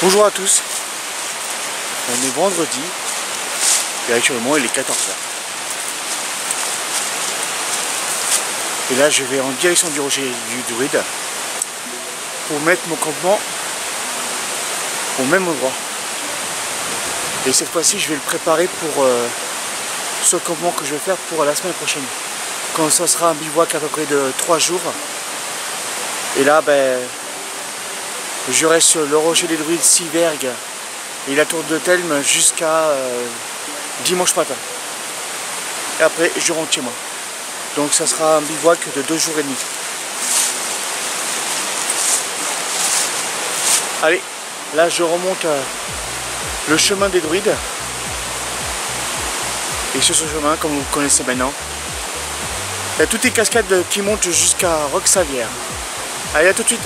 Bonjour à tous, on est vendredi et actuellement il est 14h. Et là je vais en direction du rocher du Druide pour mettre mon campement au même endroit. Et cette fois-ci je vais le préparer pour ce campement que je vais faire pour la semaine prochaine. Quand ça sera un bivouac à peu près de 3 jours. Et là je reste sur le rocher des Druides, Sivergue et la tour de Telme jusqu'à dimanche matin. Et après je rentre chez moi. Donc ça sera un bivouac de 2 jours et demi. Allez, là je remonte le chemin des Druides. Et sur ce chemin, comme vous connaissez maintenant, il y a toutes les cascades qui montent jusqu'à Roquesavière. Allez, à tout de suite.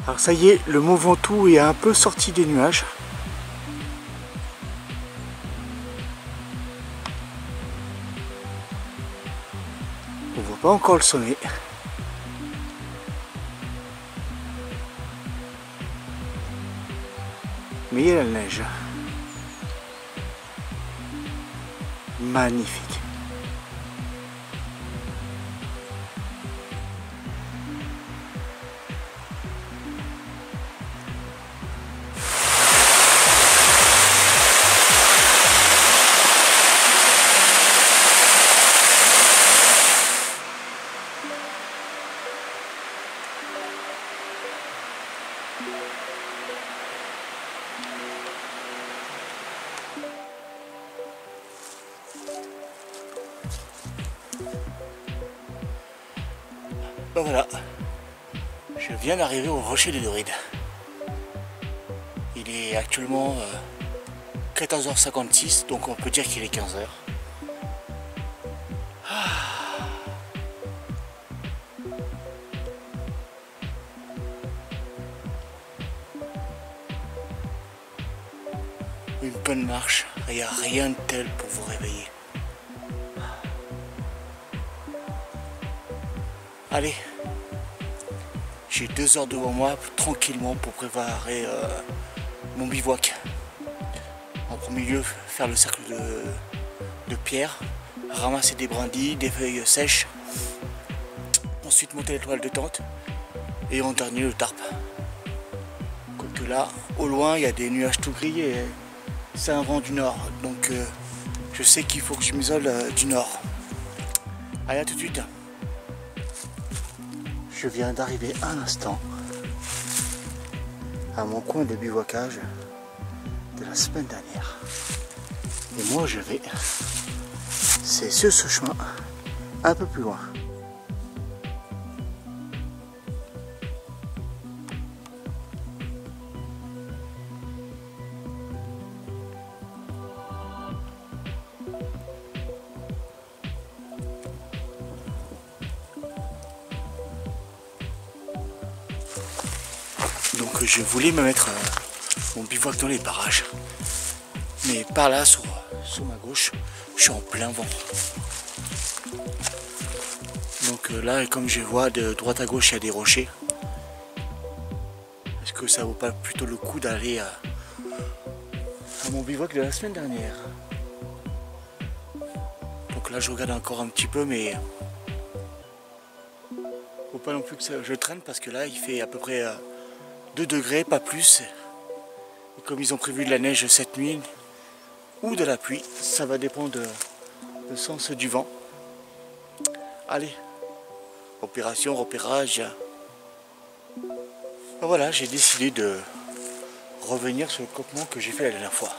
Alors ça y est, le Mont Ventoux est un peu sorti des nuages. On voit pas encore le sommet. Mais il y a la neige. Magnifique. Ben voilà, je viens d'arriver au rocher des Druides. Il est actuellement 14h56, donc on peut dire qu'il est 15h. Une bonne marche, il n'y a rien de tel pour vous réveiller. Allez, j'ai 2 heures devant moi tranquillement pour préparer mon bivouac. En premier lieu, faire le cercle de pierre, ramasser des brindilles, des feuilles sèches, ensuite monter les toiles de tente et en dernier le tarp. Quoique là, au loin, il y a des nuages tout gris et c'est un vent du nord, donc je sais qu'il faut que je m'isole du nord. Allez, à tout de suite. Je viens d'arriver un instant à mon coin de bivouacage de la semaine dernière. Et moi je vais, c'est sur ce chemin, un peu plus loin. Donc je voulais me mettre mon bivouac dans les parages. Mais par là, sur ma gauche, je suis en plein vent. Donc là, comme je vois de droite à gauche, il y a des rochers. Est-ce que ça vaut pas plutôt le coup d'aller à mon bivouac de la semaine dernière? Donc là, je regarde encore un petit peu, mais faut pas non plus que je traîne parce que là, il fait à peu près 2 degrés, pas plus. Et comme ils ont prévu de la neige cette nuit, ou de la pluie, ça va dépendre du sens du vent. Allez, opération, repérage. Voilà, j'ai décidé de revenir sur le campement que j'ai fait la dernière fois.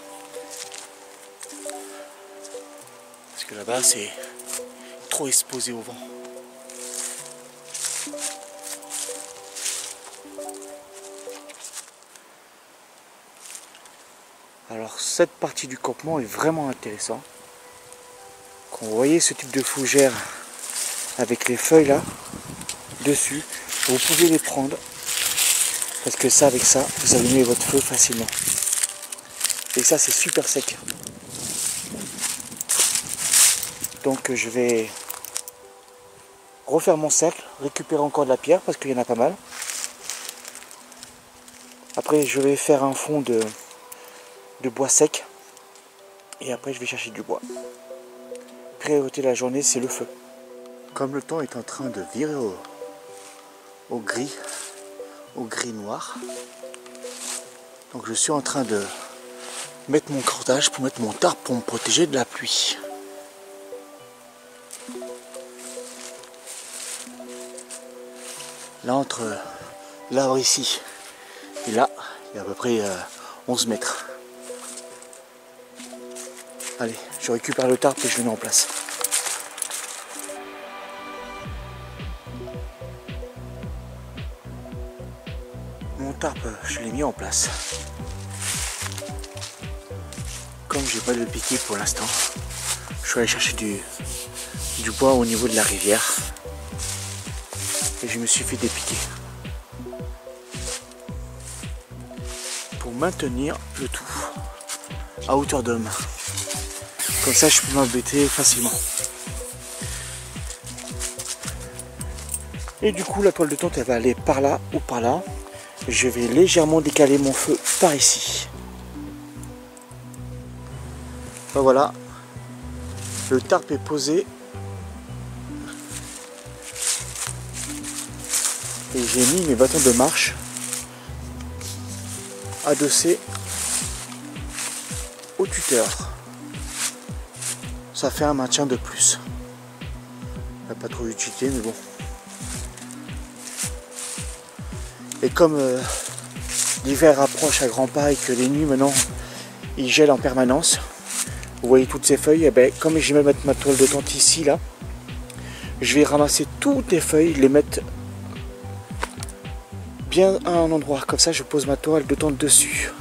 Parce que là-bas, c'est trop exposé au vent. Alors cette partie du campement est vraiment intéressante. Quand vous voyez ce type de fougère avec les feuilles là dessus, vous pouvez les prendre parce que ça, avec ça, vous allumez votre feu facilement. Et ça, c'est super sec. Donc je vais refaire mon cercle, récupérer encore de la pierre parce qu'il y en a pas mal. Après je vais faire un fond de bois sec et après je vais chercher du bois. Priorité de la journée, c'est le feu. Comme le temps est en train de virer au gris noir, donc je suis en train de mettre mon cordage pour mettre mon tarp pour me protéger de la pluie. Là, entre l'arbre ici et là, il y a à peu près 11 mètres. Allez, je récupère le tarp et je le mets en place. Mon tarp, je l'ai mis en place. Comme j'ai pas de piquet pour l'instant, je suis allé chercher du bois au niveau de la rivière. Et je me suis fait des piquets. Pour maintenir le tout à hauteur d'homme. Comme ça, je peux m'embêter facilement. Et du coup, la toile de tente, elle va aller par là ou par là. Je vais légèrement décaler mon feu par ici. Ben voilà. Le tarp est posé. Et j'ai mis mes bâtons de marche adossés au tuteur. Ça fait un maintien de plus. Il n'y a pas trop d'utilité, mais bon. Et comme l'hiver approche à grands pas et que les nuits maintenant il gèle en permanence, vous voyez toutes ces feuilles, et ben, comme je vais mettre ma toile de tente ici là, je vais ramasser toutes les feuilles, les mettre bien à un endroit, comme ça je pose ma toile de tente dessus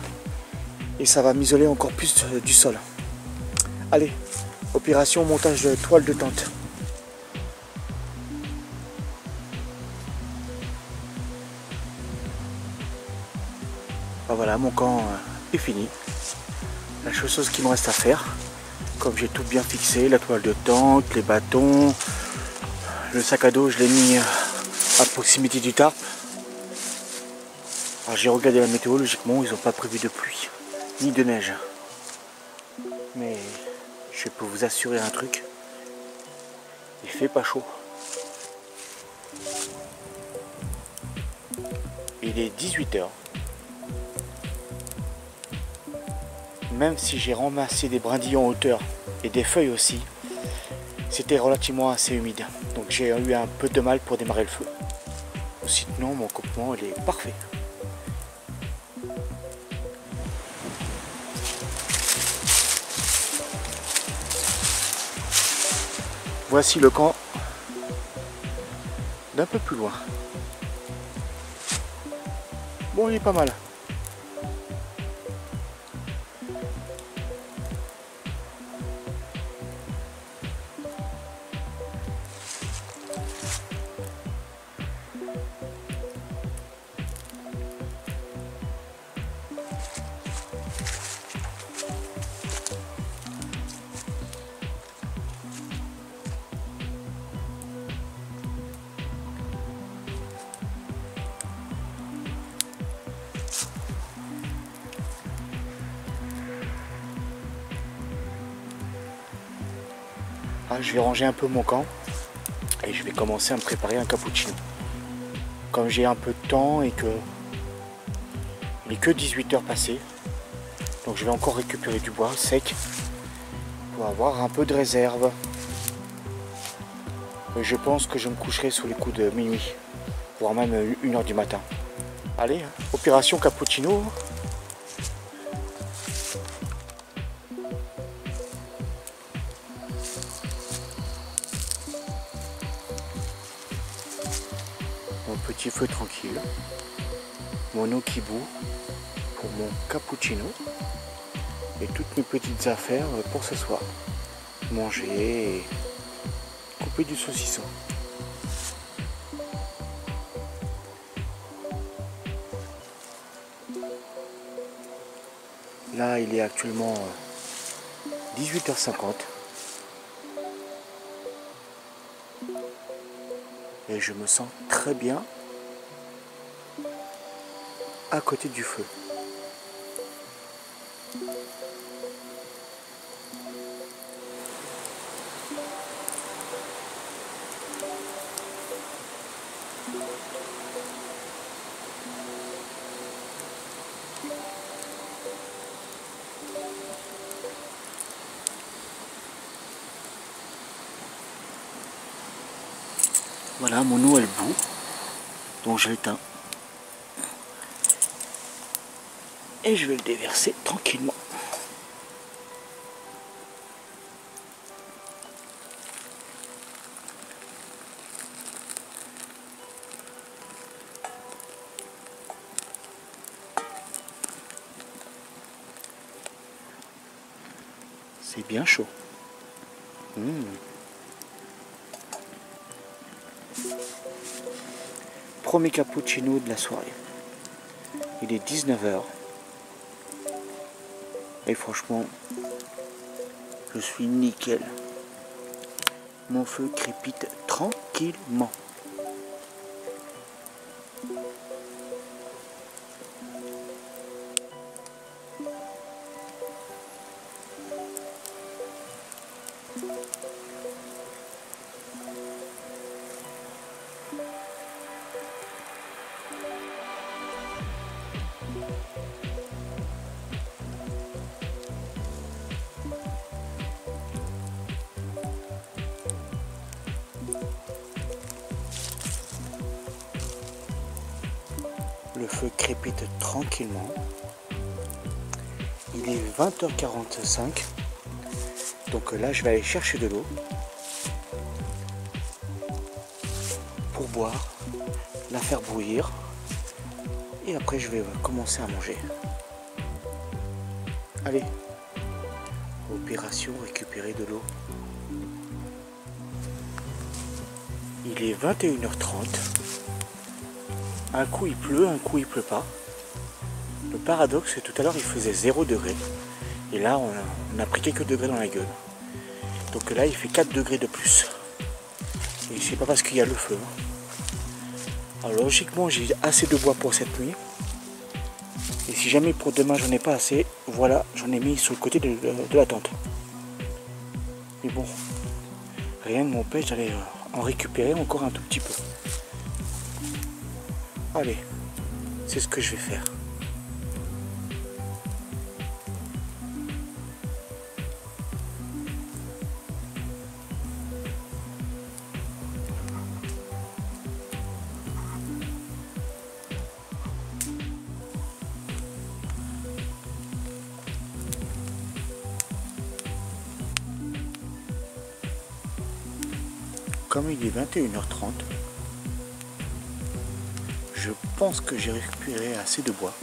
et ça va m'isoler encore plus du sol. Allez, opération montage de toile de tente. Ben voilà, mon camp est fini. La seule chose qu'il me reste à faire, comme j'ai tout bien fixé, la toile de tente, les bâtons, le sac à dos, je l'ai mis à proximité du tarp. Alors j'ai regardé la météo, logiquement ils n'ont pas prévu de pluie, ni de neige. Mais je peux vous assurer un truc, il fait pas chaud. Il est 18 h. Même si j'ai ramassé des brindilles en hauteur et des feuilles aussi, c'était relativement assez humide. Donc j'ai eu un peu de mal pour démarrer le feu. Sinon mon campement il est parfait. Voici le camp d'un peu plus loin. Bon, il est pas mal. Ah, je vais ranger un peu mon camp et je vais commencer à me préparer un cappuccino. Comme j'ai un peu de temps et que il n'est que 18 h passées, donc je vais encore récupérer du bois sec pour avoir un peu de réserve. Et je pense que je me coucherai sous les coups de minuit, voire même 1h du matin. Allez, opération cappuccino. Mon petit feu tranquille, mon eau qui bout pour mon cappuccino et toutes mes petites affaires pour ce soir. Manger et couper du saucisson. Là, il est actuellement 18h50 et je me sens très bien à côté du feu. Voilà, mon eau elle bout, donc je l'éteins. Et je vais le déverser tranquillement. C'est bien chaud. Premier cappuccino de la soirée. Il est 19h. Et franchement, je suis nickel. Mon feu crépite tranquillement. Le feu crépite tranquillement. Il est 20h45. Donc là, je vais aller chercher de l'eau pour boire, la faire bouillir. Et après, je vais commencer à manger. Allez, opération récupérer de l'eau. Il est 21h30. Un coup il pleut, un coup il pleut pas. Le paradoxe, c'est que tout à l'heure il faisait 0 degré. Et là on a pris quelques degrés dans la gueule. Donc là il fait 4 degrés de plus. Et c'est pas parce qu'il y a le feu. Alors logiquement j'ai assez de bois pour cette nuit. Et si jamais pour demain j'en ai pas assez, voilà, j'en ai mis sur le côté de la tente. Mais bon, rien ne m'empêche d'aller en récupérer encore un tout petit peu. Allez, c'est ce que je vais faire. Comme il est 21h30, je pense que j'ai récupéré assez de bois.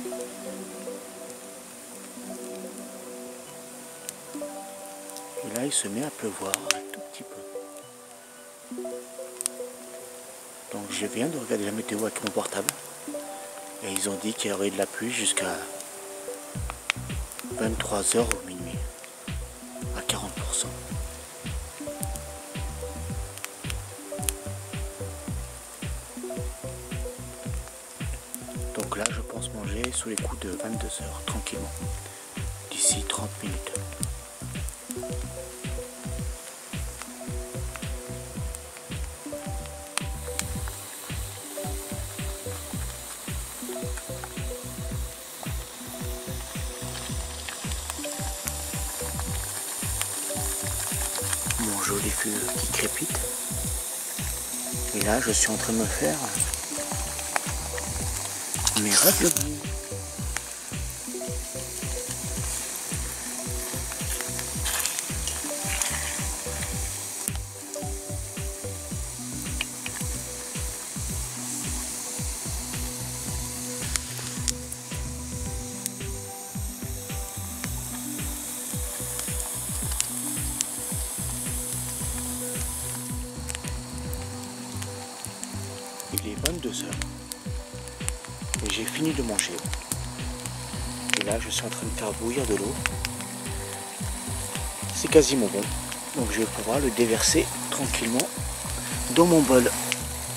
Et là, il se met à pleuvoir un tout petit peu. Donc je viens de regarder la météo avec mon portable. Et ils ont dit qu'il y aurait de la pluie jusqu'à 23h ou minuit. À 40%. Donc là, je pense manger sous les coups de 22h, tranquillement, d'ici 30 minutes. les feux qui crépitent. Et là, je suis en train de me faire mes raviolis. Il est 22 heures et j'ai fini de manger. Et là, je suis en train de faire bouillir de l'eau. C'est quasiment bon. Donc je vais pouvoir le déverser tranquillement dans mon bol.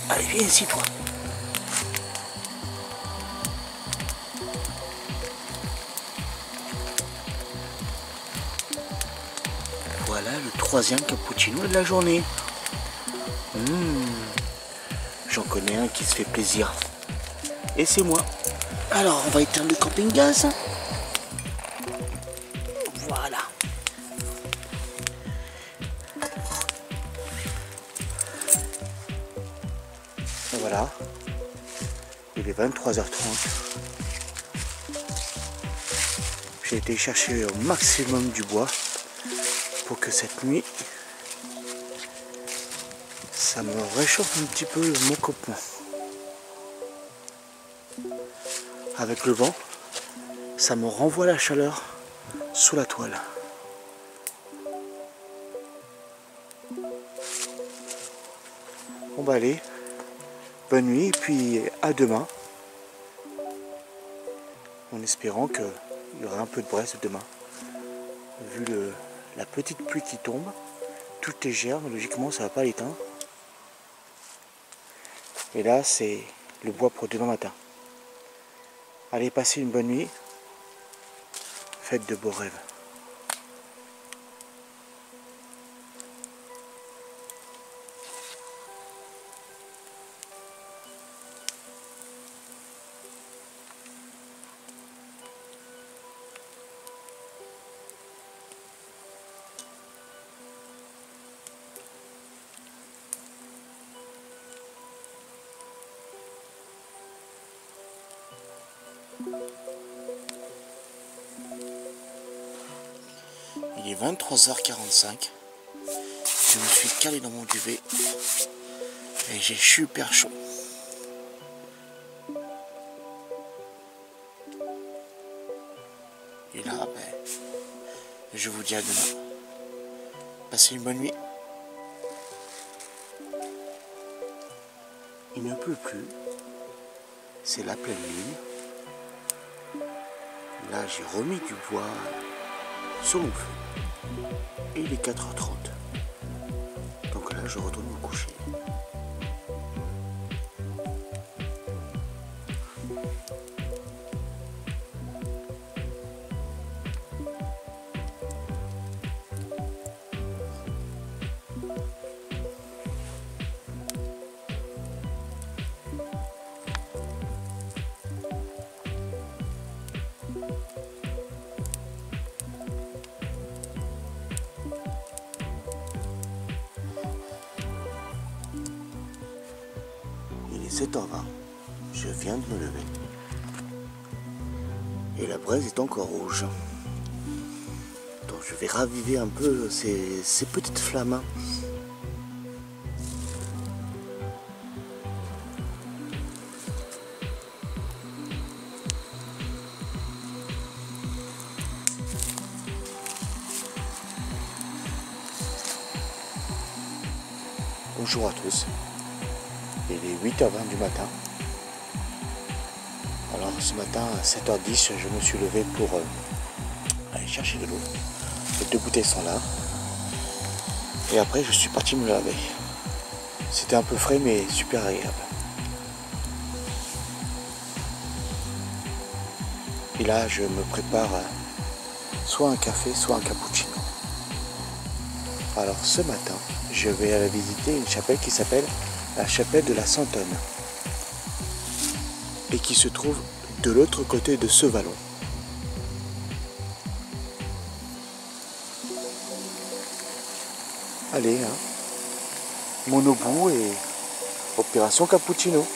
Allez, viens ici, toi. Voilà le troisième cappuccino de la journée. J'en connais un qui se fait plaisir. Et c'est moi. Alors, on va éteindre le camping-gaz. Voilà. Et voilà. Il est 23h30. J'ai été chercher au maximum du bois pour que cette nuit, ça me réchauffe un petit peu mon campement. Avec le vent, ça me renvoie la chaleur sous la toile. On va aller. Bonne nuit et puis à demain. En espérant qu'il y aura un peu de braise demain. Vu la petite pluie qui tombe, tout est germe, logiquement ça ne va pas l'éteindre. Et là c'est le bois pour demain matin. Allez, passez une bonne nuit. Faites de beaux rêves. Il est 23h45. Je me suis calé dans mon duvet et j'ai super chaud. Et là, je vous dis à demain. Passez une bonne nuit. Il ne pleut plus. C'est la pleine lune. Là, j'ai remis du bois sur mon feu. Et il est 4h30. Donc là, je retourne me coucher. Il est 7h20, je viens de me lever et la braise est encore rouge. Donc je vais raviver un peu ces petites flammes. Bonjour à tous. Il est 8h20 du matin. Alors ce matin à 7h10 je me suis levé pour aller chercher de l'eau. Les 2 bouteilles sont là. Et après je suis parti me laver. C'était un peu frais mais super agréable. Et là je me prépare soit un café soit un cappuccino. Alors ce matin je vais aller visiter une chapelle qui s'appelle la chapelle de la Santonne et qui se trouve de l'autre côté de ce vallon. Allez, hein. Monobu et opération cappuccino.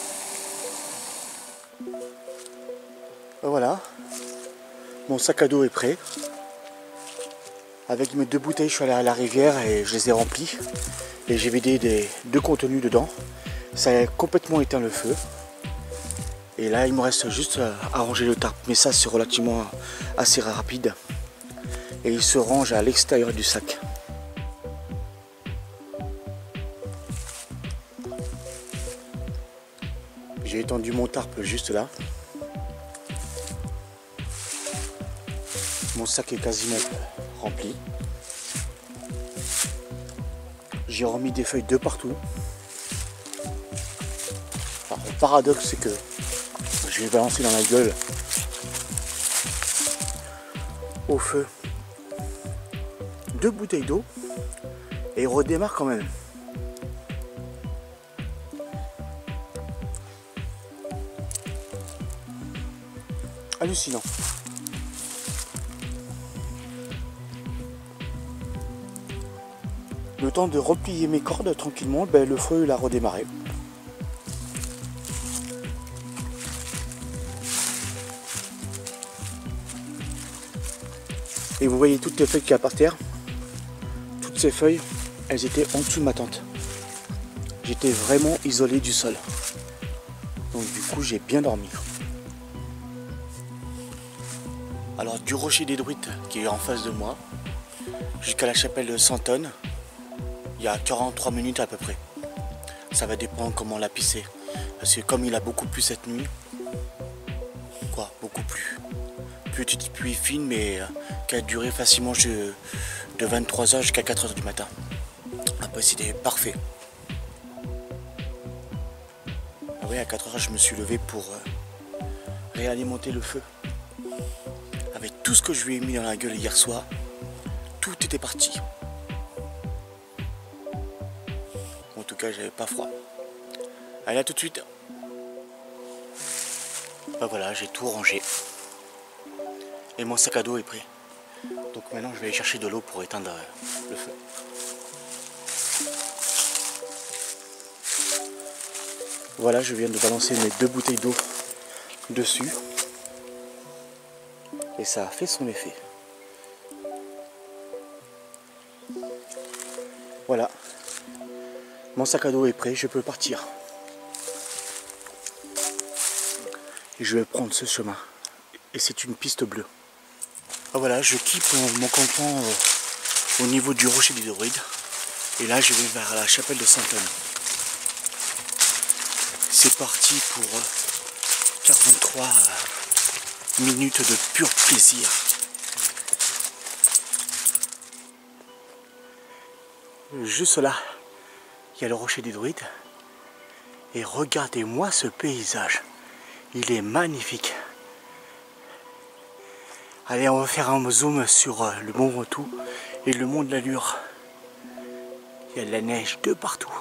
Voilà, mon sac à dos est prêt. Avec mes 2 bouteilles, je suis allé à la rivière et je les ai remplies. Et j'ai vidé 2 contenus dedans. Ça a complètement éteint le feu. Et là, il me reste juste à ranger le tarp. Mais ça, c'est relativement assez rapide. Et il se range à l'extérieur du sac. J'ai étendu mon tarp juste là. Mon sac est quasiment rempli. J'ai remis des feuilles de partout. Alors, le paradoxe, c'est que je vais balancer dans la gueule au feu 2 bouteilles d'eau et il redémarre quand même. Hallucinant. Le temps de replier mes cordes tranquillement, ben, le feu il a redémarré. Et vous voyez toutes les feuilles qu'il y a par terre. Toutes ces feuilles, elles étaient en dessous de ma tente. J'étais vraiment isolé du sol. Donc du coup, j'ai bien dormi. Alors du rocher des Druides qui est en face de moi, jusqu'à la chapelle de Santonne, il y a 43 minutes à peu près. Ça va dépendre comment la pisser. Parce que comme il a beaucoup plu cette nuit, beaucoup plu. Petite pluie fine mais qui a duré facilement de 23h jusqu'à 4h du matin. Après c'était parfait. Ah oui, à 4h je me suis levé pour réalimenter le feu. Avec tout ce que je lui ai mis dans la gueule hier soir, tout était parti. En tout cas, j'avais pas froid. Allez, à tout de suite. Ben voilà, j'ai tout rangé. Et mon sac à dos est prêt. Donc maintenant, je vais aller chercher de l'eau pour éteindre le feu. Voilà, je viens de balancer mes 2 bouteilles d'eau dessus. Et ça a fait son effet. Voilà. Mon sac à dos est prêt, je peux partir. Et je vais prendre ce chemin. Et c'est une piste bleue. Ah voilà, je quitte mon campement au niveau du rocher des Druides. Et là, je vais vers la chapelle de Santonne. C'est parti pour 43 minutes de pur plaisir. Juste là, il y a le rocher des Druides. Et regardez-moi ce paysage. Il est magnifique. Allez, on va faire un zoom sur le mont Ventoux et le mont de la Lure. Il y a de la neige de partout.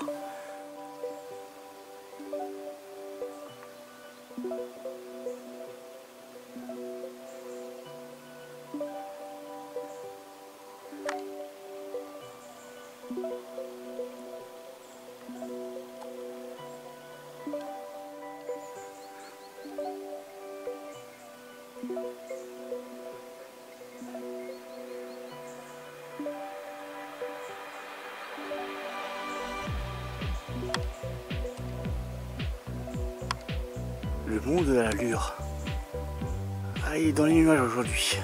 Le mont de la Lure. Ah, il est dans les nuages aujourd'hui.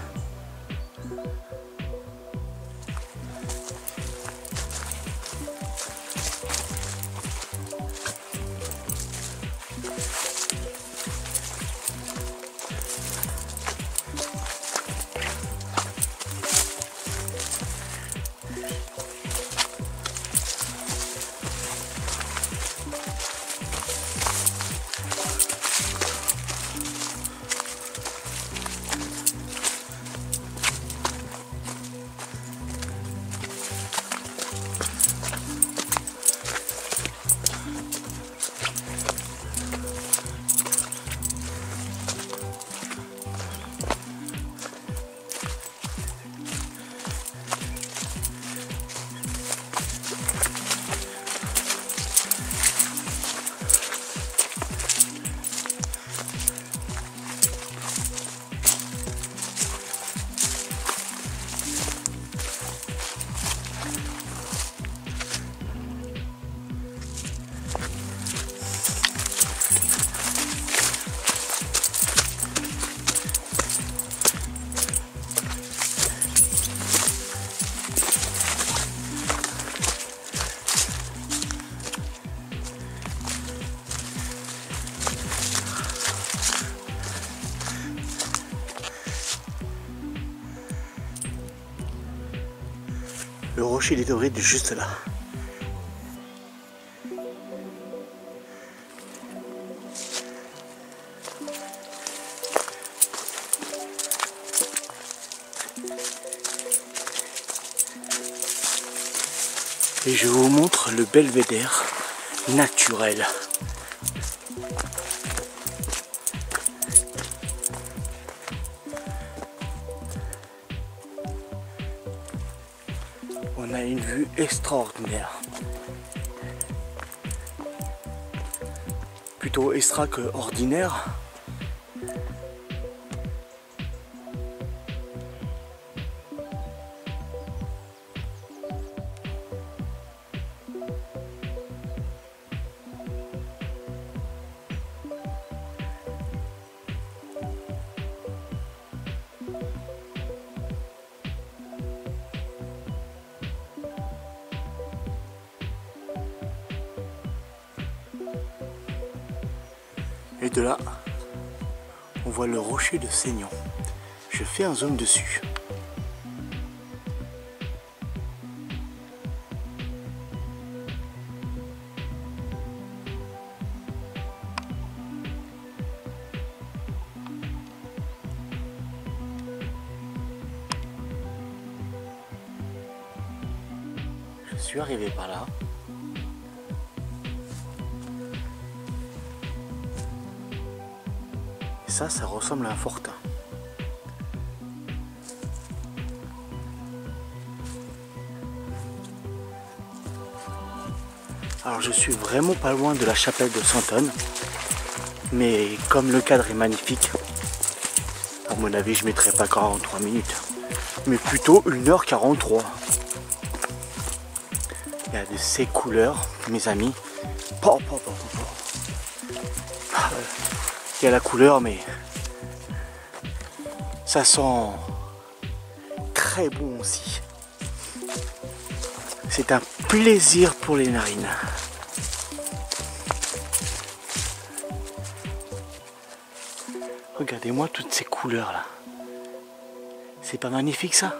rocher des Taurides juste là. Et je vous montre le belvédère naturel. On a une vue extraordinaire. Plutôt extra que ordinaire. Et de là, on voit le rocher de Seignon. Je fais un zoom dessus. Je suis arrivé par là. Ça ressemble à un fortin. Alors je suis vraiment pas loin de la chapelle de Saint-Anne, mais comme le cadre est magnifique, à mon avis je mettrai pas 43 minutes, mais plutôt 1h43. Il y a de ces couleurs, mes amis. Il y a la couleur, mais ça sent très bon aussi. C'est un plaisir pour les narines. Regardez-moi toutes ces couleurs là. C'est pas magnifique ça?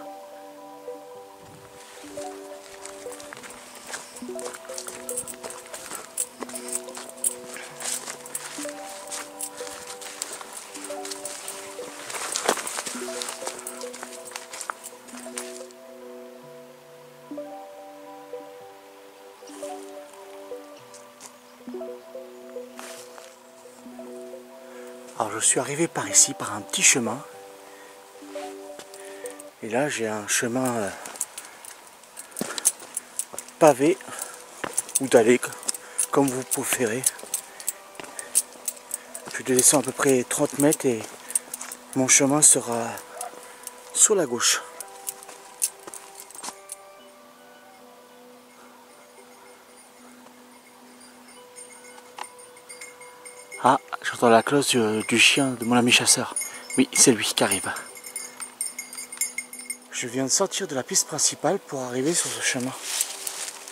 Alors je suis arrivé par ici, par un petit chemin. Et là j'ai un chemin pavé ou dallé, comme vous préférez. Je descends à peu près 30 mètres et mon chemin sera sur la gauche. Ah, j'entends la cloche du chien de mon ami chasseur. Oui, c'est lui qui arrive. Je viens de sortir de la piste principale pour arriver sur ce chemin.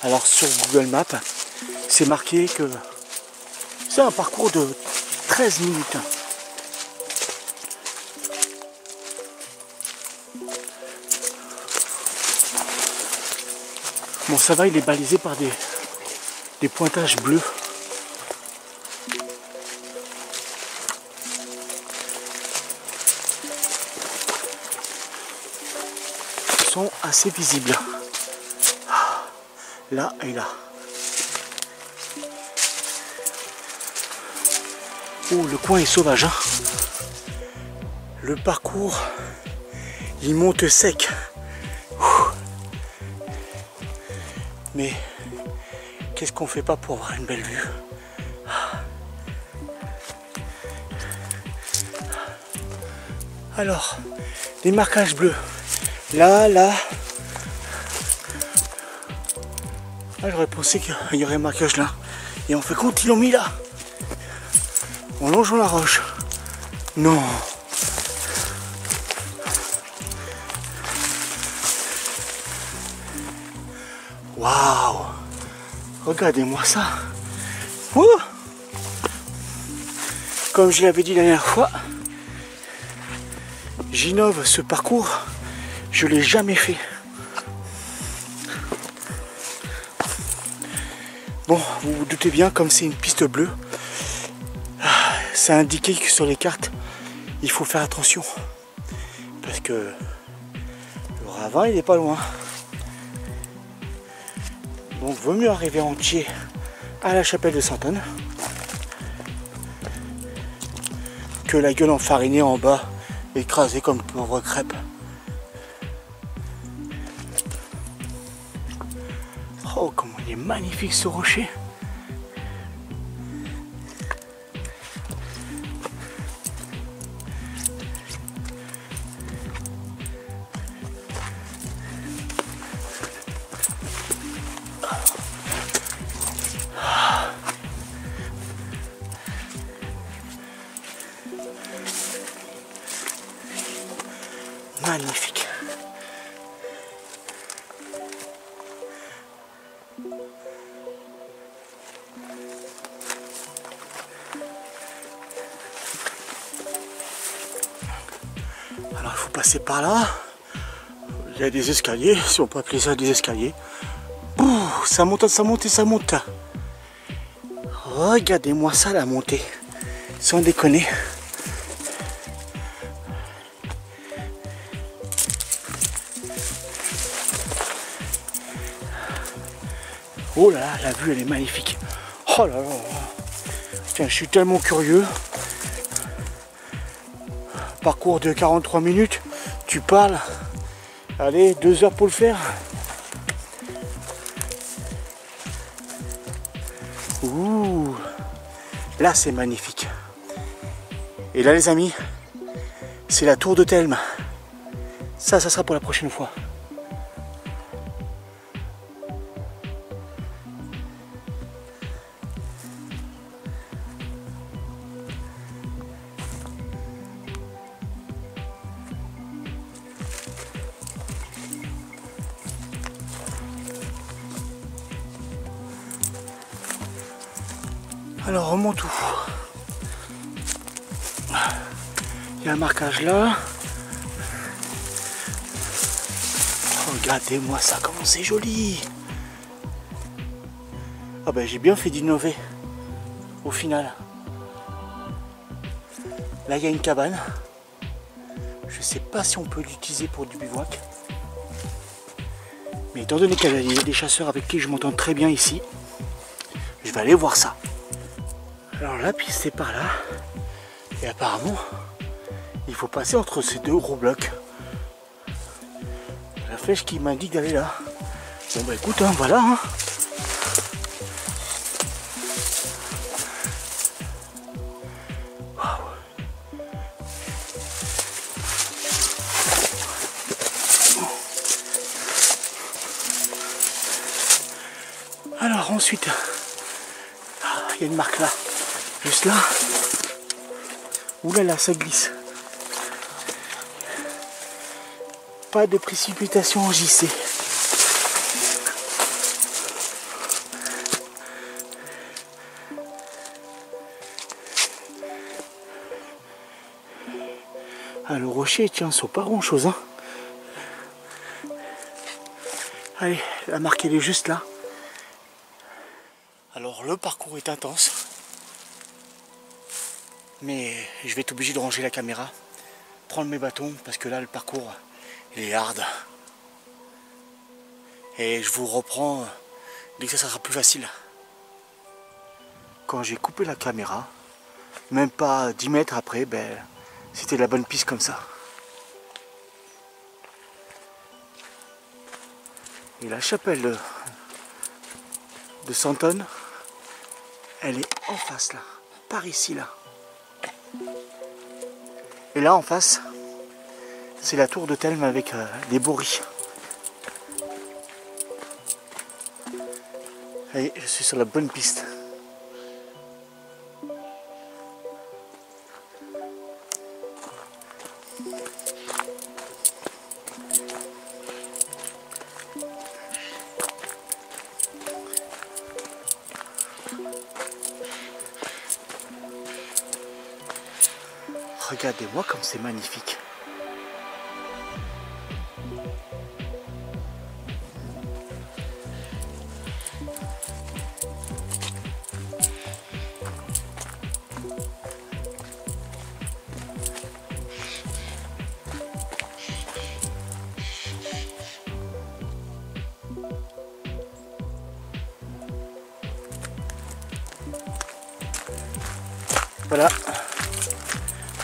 Alors sur Google Maps, c'est marqué que c'est un parcours de 13 minutes. Bon, ça va, il est balisé par des pointages bleus. Sont assez visibles là et là. Oh, le coin est sauvage hein. Le parcours il monte sec. Mais qu'est-ce qu'on fait pas pour avoir une belle vue? Alors les marquages bleus. Là. Ah, j'aurais pensé qu'il y aurait un marquage là. Et en fait compte, ils l'ont mis là. En longeant la roche. Non. Waouh. Regardez-moi ça. Ouh. Comme je l'avais dit la dernière fois, j'innove ce parcours. Je l'ai jamais fait. Bon, vous vous doutez bien, comme c'est une piste bleue, c'est indiqué que sur les cartes, il faut faire attention. Parce que le ravin, il n'est pas loin. Donc, vaut mieux arriver entier à la chapelle de Sainte-Anne que la gueule enfarinée en bas, écrasée comme une pauvre crêpe. Oh, comment il est magnifique ce rocher! Magnifique. Alors il faut passer par là. Il y a des escaliers, si on peut appeler ça des escaliers. Ouh, ça monte, ça monte et ça monte. Regardez-moi ça, la montée. Sans déconner. Oh là là, la vue elle est magnifique. Oh là là. Tiens, je suis tellement curieux. Parcours de 43 minutes. Tu parles. Allez, 2 heures pour le faire. Ouh. Là c'est magnifique. Et là les amis, c'est la tour de Telme. Ça sera pour la prochaine fois. Alors remonte où? Il y a un marquage là. Regardez-moi ça, comment c'est joli. Ah ben j'ai bien fait d'innover au final. Là il y a une cabane. Je sais pas si on peut l'utiliser pour du bivouac. Mais étant donné qu'il y a des chasseurs avec qui je m'entends très bien ici, je vais aller voir ça. Alors la piste c'est par là. Et apparemment, il faut passer entre ces 2 gros blocs. La flèche qui m'indique d'aller là. Bon bah écoute, hein, voilà. Hein. Alors ensuite, il y a une marque là, juste là. Ouh là là, ça glisse. Pas de précipitation en JC. Ah, le rocher tient sur pas grand chose. Hein. Allez, la marque elle est juste là. Alors le parcours est intense. Mais je vais être obligé de ranger la caméra, prendre mes bâtons, parce que là le parcours il est hard. Et je vous reprends dès que ça sera plus facile. Quand j'ai coupé la caméra, même pas 10 mètres après, ben, c'était la bonne piste comme ça. Et la chapelle de Sainte-Anne, elle est en face là, par ici là. Et là en face, c'est la tour de Telme avec des bourris. Et je suis sur la bonne piste. Regardez-moi comme c'est magnifique. Voilà,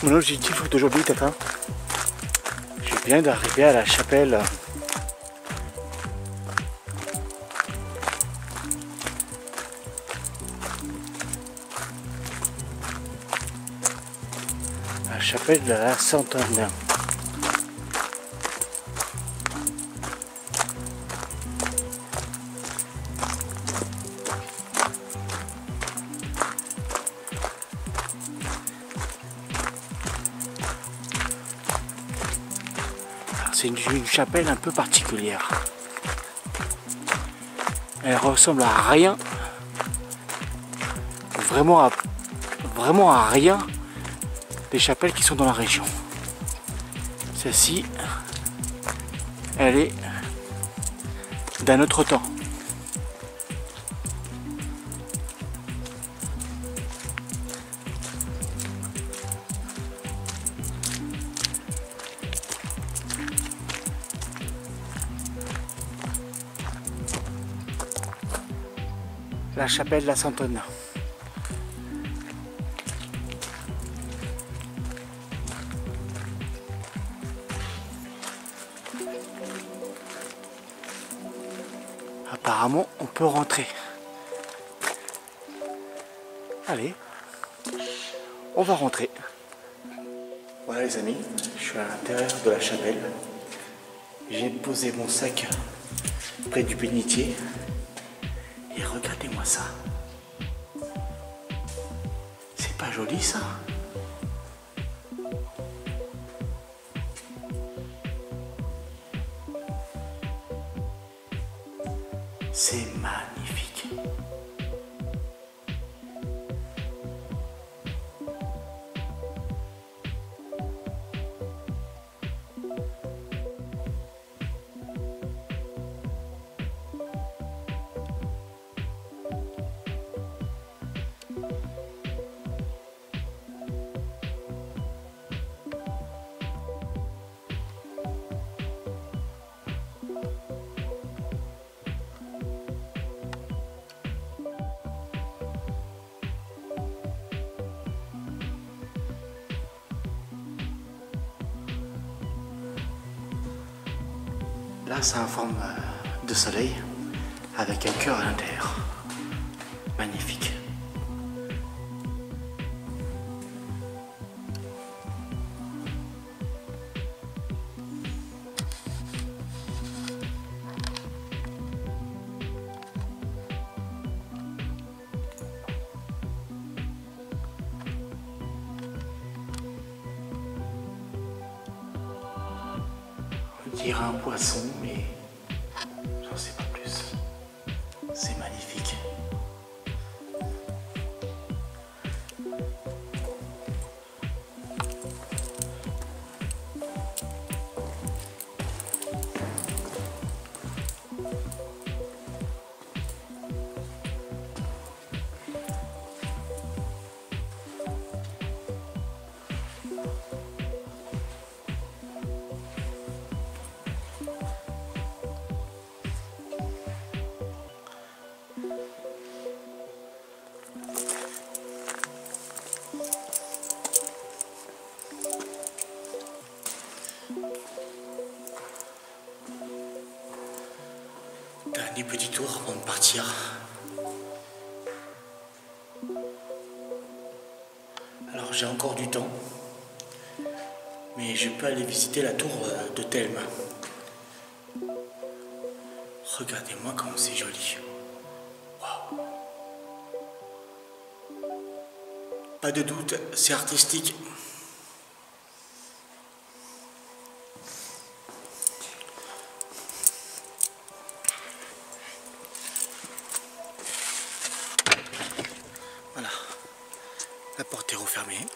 mon objectif d'aujourd'hui est atteint. Je viens d'arriver à la chapelle. La chapelle de la Sainte-Anne. C'est une chapelle un peu particulière. Elle ressemble à rien, vraiment à rien des chapelles qui sont dans la région. Celle-ci, elle est d'un autre temps. La chapelle de la Sainte-Anne. Apparemment, on peut rentrer. Allez, on va rentrer. Voilà les amis, je suis à l'intérieur de la chapelle. J'ai posé mon sac près du bénitier. Et regardez-moi ça. C'est pas joli ça? C'est magnifique. Là, c'est en forme de soleil avec un cœur à l'intérieur. Magnifique. On dirait un poisson, mais j'en sais pas plus. C'est magnifique. Dernier petit tour avant de partir. Alors j'ai encore du temps, mais je peux aller visiter la tour de Thème. Regardez-moi comme c'est joli. Waouh. Pas de doute, c'est artistique. Voilà, la porte est refermée.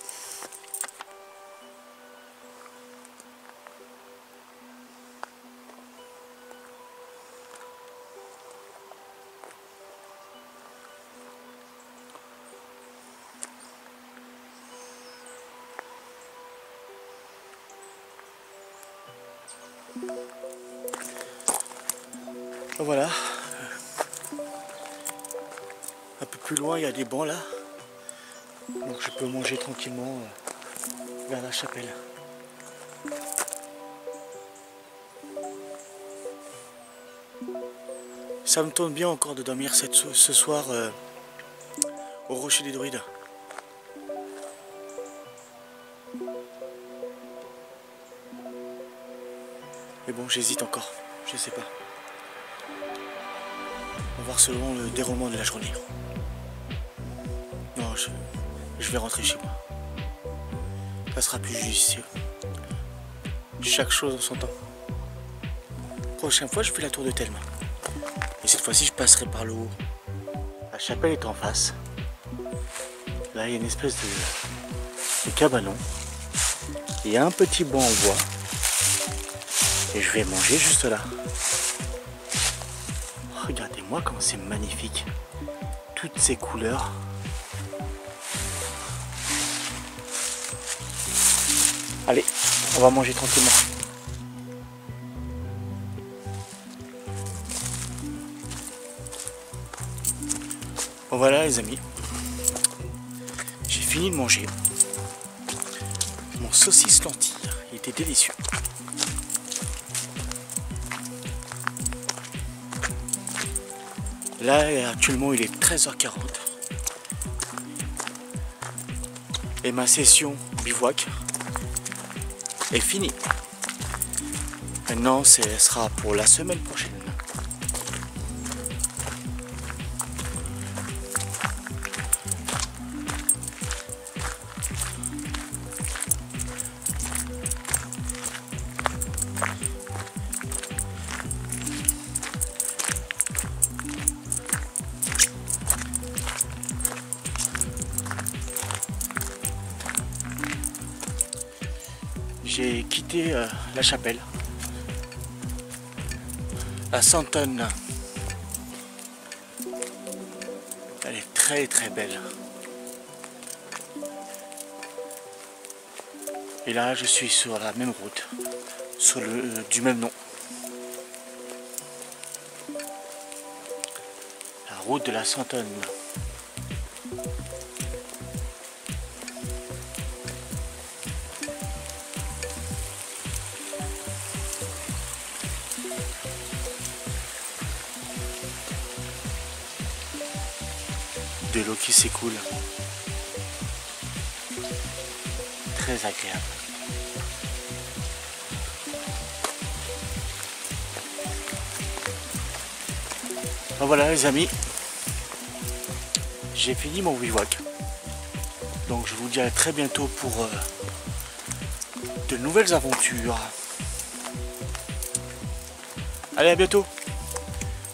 Voilà. Un peu plus loin, il y a des bancs là. Donc je peux manger tranquillement vers la chapelle. Ça me tente bien encore de dormir ce soir au Rocher des Druides. Mais bon, j'hésite encore, je sais pas. On va voir selon le déroulement de la journée. Non, je vais rentrer chez moi. Ça sera plus judicieux. Chaque chose en son temps. Prochaine fois, je fais la tour de Telma. Et cette fois-ci, je passerai par le haut. La chapelle est en face. Là, il y a une espèce de cabanon. Il y a un petit banc en bois. Et je vais manger juste là. Regardez-moi comme c'est magnifique. Toutes ces couleurs. Allez, on va manger tranquillement. Bon voilà les amis. J'ai fini de manger. Mon saucisse lentille. Il était délicieux. Là, actuellement, il est 13h40. Et ma session bivouac est finie. Maintenant, ce sera pour la semaine prochaine. J'ai quitté la chapelle, la Sainte-Anne. Elle est très très belle. Et là, je suis sur la même route, sur du même nom. La route de la Sainte-Anne. De l'eau qui s'écoule. Très agréable. Donc voilà les amis, j'ai fini mon bivouac. Donc je vous dis à très bientôt pour de nouvelles aventures. Allez, à bientôt.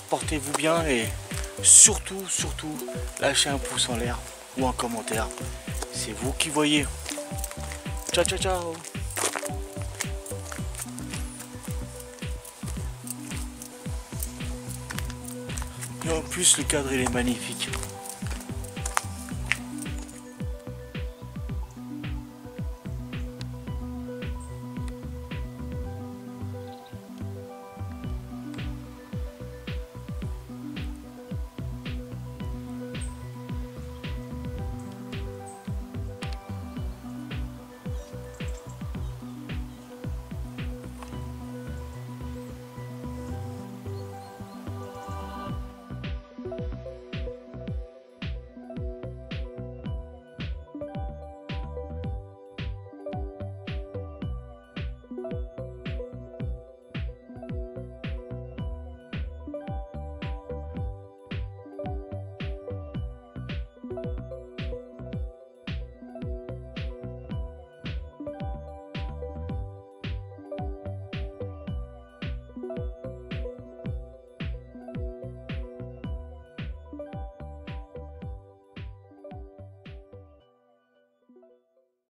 Portez-vous bien et surtout, lâchez un pouce en l'air ou un commentaire. C'est vous qui voyez. Ciao, ciao, ciao. Et en plus, le cadre, il est magnifique.